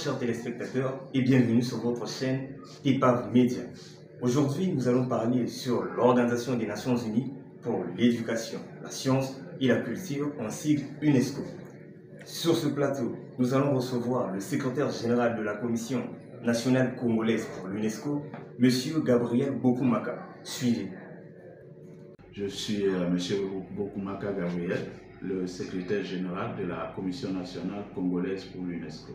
chers téléspectateurs, et bienvenue sur votre chaîne TEPAV Média. Aujourd'hui, nous allons parler sur l'Organisation des Nations Unies pour l'éducation, la science et la culture, en sigle UNESCO. Sur ce plateau, nous allons recevoir le secrétaire général de la Commission nationale congolaise pour l'UNESCO, M. Gabriel Bokumaka. Suivez. Je suis M. Bokumaka Gabriel, le secrétaire général de la Commission nationale congolaise pour l'UNESCO.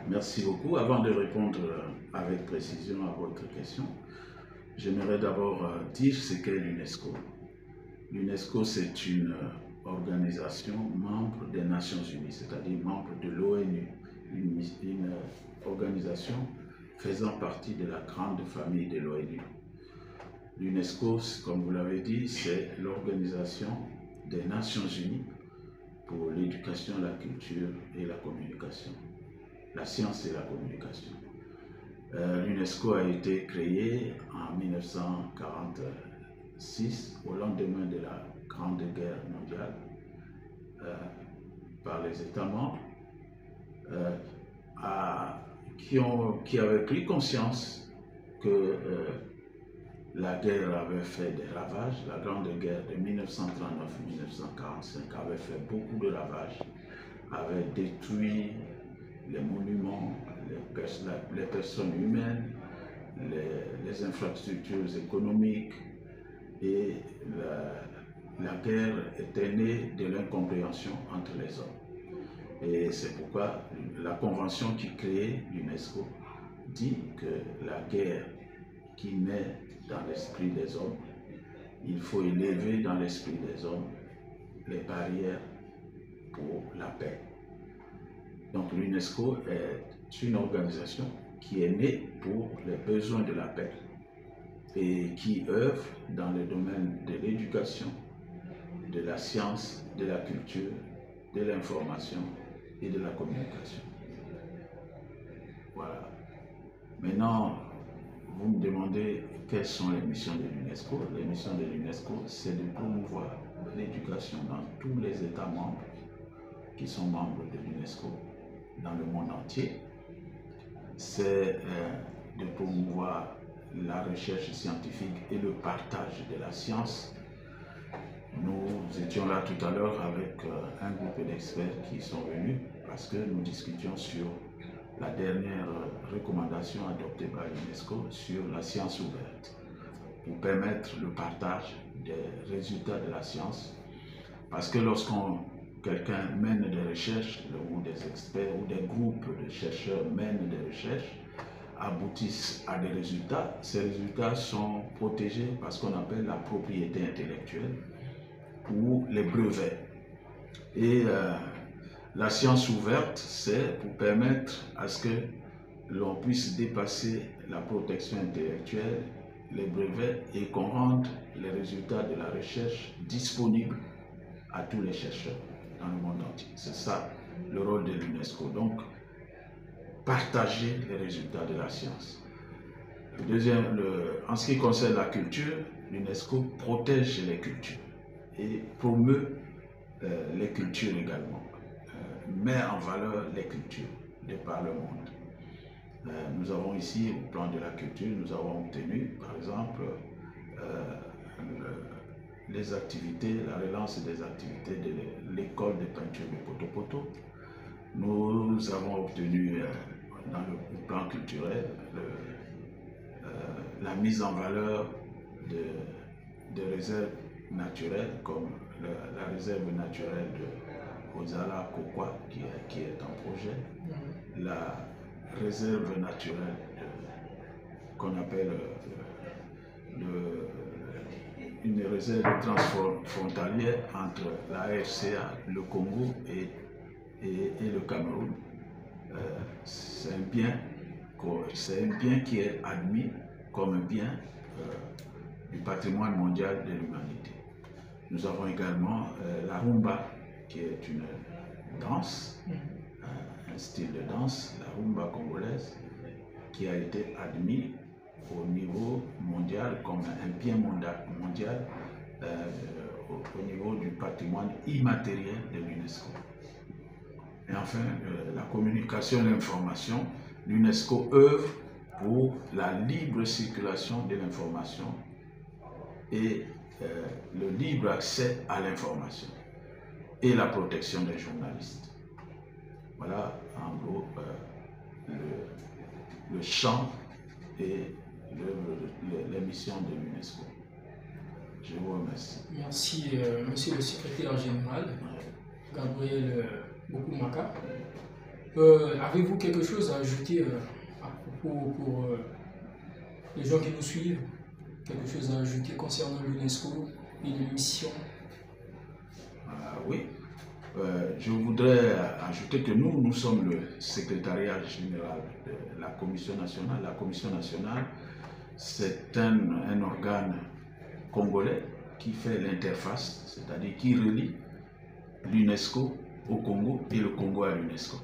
Merci beaucoup. Avant de répondre avec précision à votre question, j'aimerais d'abord dire ce qu'est l'UNESCO. L'UNESCO, c'est une organisation membre des Nations Unies, c'est-à-dire membre de l'ONU, une organisation faisant partie de la grande famille de l'ONU. L'UNESCO, comme vous l'avez dit, c'est l'organisation des Nations Unies pour l'éducation, la culture et la communication, la science et la communication. L'UNESCO a été créée en 1946, au lendemain de la Grande Guerre mondiale, par les États membres qui avaient pris conscience que la guerre avait fait des ravages. La Grande Guerre de 1939-1945 avait fait beaucoup de ravages, avait détruit les monuments, les personnes humaines, les infrastructures économiques, et la guerre était née de l'incompréhension entre les hommes. Et c'est pourquoi la convention qui crée l'UNESCO dit que la guerre qui naît dans l'esprit des hommes, il faut élever dans l'esprit des hommes les barrières pour la paix. Donc l'UNESCO est une organisation qui est née pour les besoins de la paix et qui œuvre dans le domaine de l'éducation, de la science, de la culture, de l'information et de la communication. Voilà. Maintenant, vous me demandez quelles sont les missions de l'UNESCO. Les missions de l'UNESCO, c'est de promouvoir l'éducation dans tous les États membres qui sont membres de l'UNESCO dans le monde entier. C'est de promouvoir la recherche scientifique et le partage de la science. Nous étions là tout à l'heure avec un groupe d'experts qui sont venus parce que nous discutions sur la dernière recommandation adoptée par l'UNESCO sur la science ouverte pour permettre le partage des résultats de la science. Parce que quelqu'un mène des recherches, ou des experts ou des groupes de chercheurs mènent des recherches, aboutissent à des résultats, ces résultats sont protégés par ce qu'on appelle la propriété intellectuelle ou les brevets. Et la science ouverte, c'est pour permettre à ce que l'on puisse dépasser la protection intellectuelle, les brevets, et qu'on rende les résultats de la recherche disponibles à tous les chercheurs dans le monde entier. C'est ça le rôle de l'UNESCO. Donc, partager les résultats de la science. En ce qui concerne la culture, l'UNESCO protège les cultures et promeut les cultures également. Met en valeur les cultures de par le monde. Nous avons ici, au plan de la culture, nous avons obtenu, par exemple, les activités, la relance des activités de l'école de peinture de Poto-Poto. Nous avons obtenu, dans le plan culturel, la mise en valeur de réserves naturelles, comme la réserve naturelle de Ozala Kokwa, qui est en projet, la réserve naturelle qu'on appelle une réserve transfrontalière entre la RCA, le Congo et le Cameroun. C'est un bien qui est admis comme un bien du patrimoine mondial de l'humanité. Nous avons également la rumba, qui est une danse, un style de danse, la rumba congolaise, qui a été admis au niveau mondial comme un bien mondial au niveau du patrimoine immatériel de l'UNESCO. Et enfin, la communication et l'information. L'UNESCO œuvre pour la libre circulation de l'information et le libre accès à l'information et la protection des journalistes. Voilà en gros le champ et les missions de l'UNESCO. Je vous remercie. Merci, monsieur le secrétaire général, Gabriel Bokoumaka. Avez-vous quelque chose à ajouter à propos pour les gens qui nous suivent? Quelque chose à ajouter concernant l'UNESCO et les missions? Oui. Je voudrais ajouter que nous sommes le secrétariat général de la Commission nationale. La Commission nationale, c'est un organe congolais qui fait l'interface, c'est-à-dire qui relie l'UNESCO au Congo et le Congo à l'UNESCO.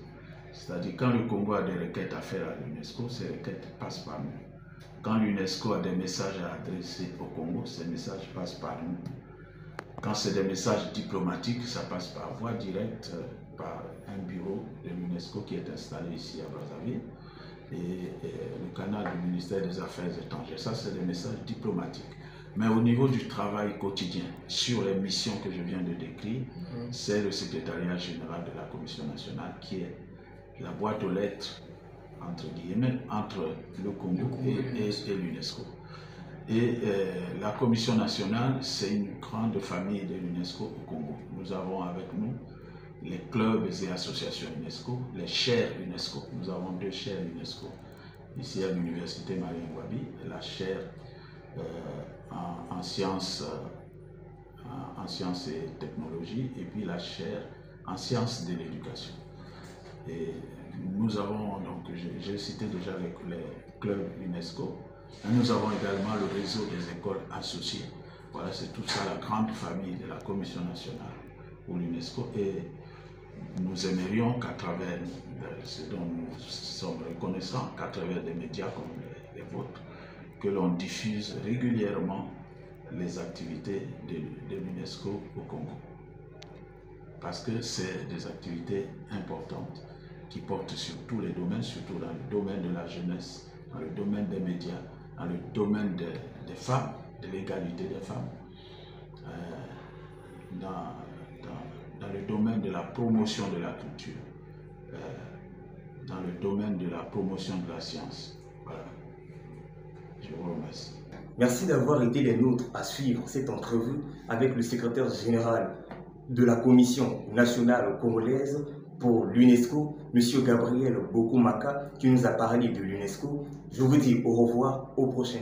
C'est-à-dire quand le Congo a des requêtes à faire à l'UNESCO, ces requêtes passent par nous. Quand l'UNESCO a des messages à adresser au Congo, ces messages passent par nous. Quand c'est des messages diplomatiques, ça passe par voie directe, par un bureau de l'UNESCO qui est installé ici à Brazzaville et le canal du ministère des Affaires étrangères. Ça, c'est des messages diplomatiques. Mais au niveau du travail quotidien, sur les missions que je viens de décrire, c'est le secrétariat général de la Commission nationale qui est la boîte aux lettres, entre guillemets, entre le Congo et l'UNESCO. Et la Commission nationale, c'est une grande famille de l'UNESCO au Congo. Nous avons avec nous les clubs et associations UNESCO, les chaires UNESCO. Nous avons 2 chaires UNESCO. Ici à l'université Marie-Ngouabi, la chaire en sciences et technologies, et puis la chaire en sciences de l'éducation. Et nous avons, donc, j'ai cité déjà les clubs UNESCO. Et nous avons également le réseau des écoles associées. Voilà, c'est tout ça la grande famille de la Commission nationale pour l'UNESCO. Et nous aimerions qu'à travers ce dont nous sommes reconnaissants, qu'à travers des médias comme les vôtres, que l'on diffuse régulièrement les activités de l'UNESCO au Congo. Parce que c'est des activités importantes qui portent sur tous les domaines, surtout dans le domaine de la jeunesse, dans le domaine des médias, dans le domaine des femmes, de l'égalité des femmes, dans le domaine de la promotion de la culture, dans le domaine de la promotion de la science. Voilà. Je vous remercie. Merci d'avoir été les nôtres à suivre cette entrevue avec le secrétaire général de la Commission nationale congolaise pour l'UNESCO, M. Gabriel Bokoumaka, qui nous a parlé de l'UNESCO. Je vous dis au revoir, au prochain.